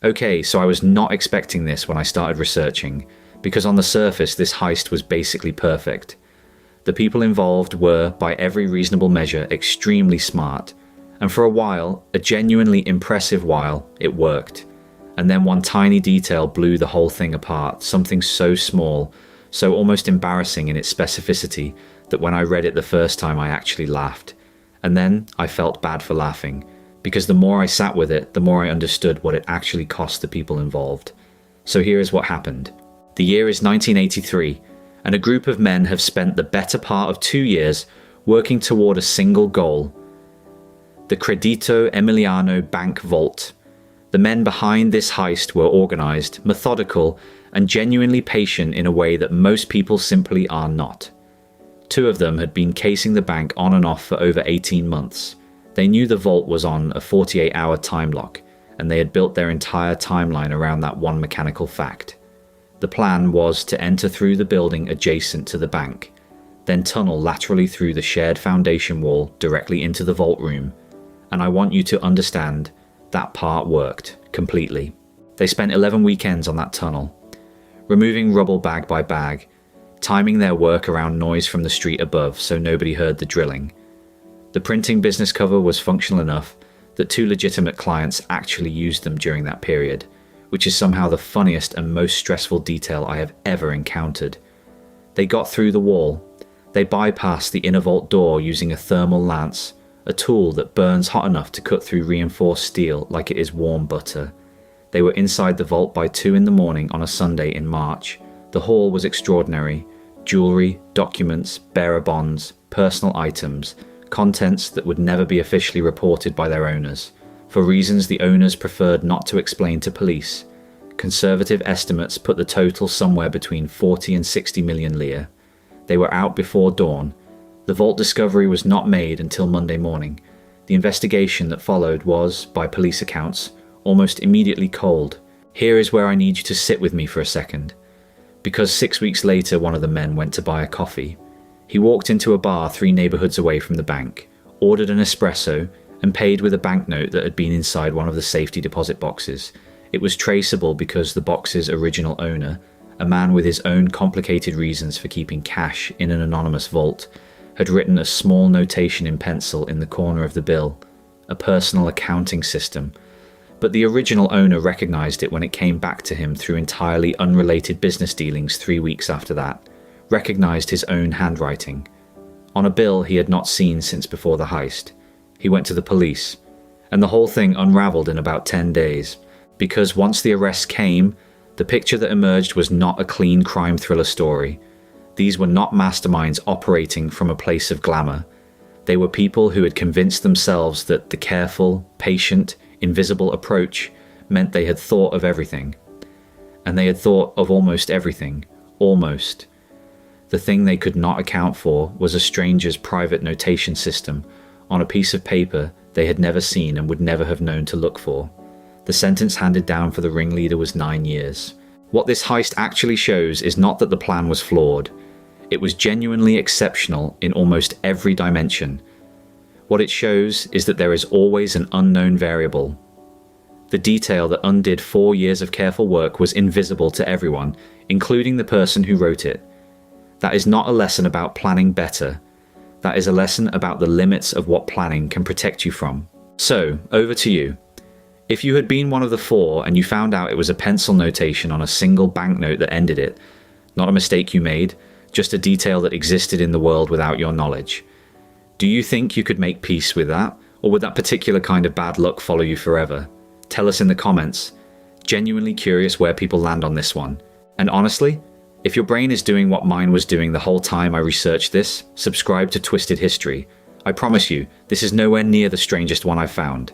Okay, so I was not expecting this when I started researching, because on the surface this heist was basically perfect. The people involved were, by every reasonable measure, extremely smart, and for a while, a genuinely impressive while, it worked. And then one tiny detail blew the whole thing apart, something so small, so almost embarrassing in its specificity, that when I read it the first time I actually laughed. And then I felt bad for laughing, because the more I sat with it, the more I understood what it actually cost the people involved. So here is what happened. The year is 1983, and a group of men have spent the better part of 2 years working toward a single goal: the Credito Emiliano Bank Vault. The men behind this heist were organized, methodical, and genuinely patient in a way that most people simply are not. 2 of them had been casing the bank on and off for over 18 months. They knew the vault was on a 48-hour time lock, and they had built their entire timeline around that one mechanical fact. The plan was to enter through the building adjacent to the bank, then tunnel laterally through the shared foundation wall directly into the vault room. And I want you to understand, that part worked completely. They spent 11 weekends on that tunnel, removing rubble bag by bag, timing their work around noise from the street above so nobody heard the drilling. The printing business cover was functional enough that 2 legitimate clients actually used them during that period, which is somehow the funniest and most stressful detail I have ever encountered. They got through the wall. They bypassed the inner vault door using a thermal lance, a tool that burns hot enough to cut through reinforced steel like it is warm butter. They were inside the vault by 2 in the morning on a Sunday in March. The haul was extraordinary. Jewelry, documents, bearer bonds, personal items, contents that would never be officially reported by their owners, for reasons the owners preferred not to explain to police. Conservative estimates put the total somewhere between 40 and 60 million lire. They were out before dawn. The vault discovery was not made until Monday morning. The investigation that followed was, by police accounts, almost immediately cold. Here is where I need you to sit with me for a second. Because 6 weeks later one of the men went to buy a coffee. He walked into a bar 3 neighborhoods away from the bank, ordered an espresso, and paid with a banknote that had been inside one of the safety deposit boxes. It was traceable because the box's original owner, a man with his own complicated reasons for keeping cash in an anonymous vault, had written a small notation in pencil in the corner of the bill, a personal accounting system. But the original owner recognized it when it came back to him through entirely unrelated business dealings 3 weeks after that, recognized his own handwriting. On a bill he had not seen since before the heist. He went to the police, and the whole thing unraveled in about 10 days, because once the arrests came, the picture that emerged was not a clean crime thriller story. These were not masterminds operating from a place of glamour. They were people who had convinced themselves that the careful, patient, invisible approach meant they had thought of everything. And they had thought of almost everything. Almost. The thing they could not account for was a stranger's private notation system on a piece of paper they had never seen and would never have known to look for. The sentence handed down for the ringleader was 9 years. What this heist actually shows is not that the plan was flawed. It was genuinely exceptional in almost every dimension. What it shows is that there is always an unknown variable. The detail that undid 4 years of careful work was invisible to everyone, including the person who wrote it. That is not a lesson about planning better. That is a lesson about the limits of what planning can protect you from. So, over to you. If you had been one of the 4 and you found out it was a pencil notation on a single banknote that ended it, not a mistake you made, just a detail that existed in the world without your knowledge, do you think you could make peace with that, or would that particular kind of bad luck follow you forever? Tell us in the comments. Genuinely curious where people land on this one. And honestly, if your brain is doing what mine was doing the whole time I researched this, subscribe to Twisted History. I promise you, this is nowhere near the strangest one I've found.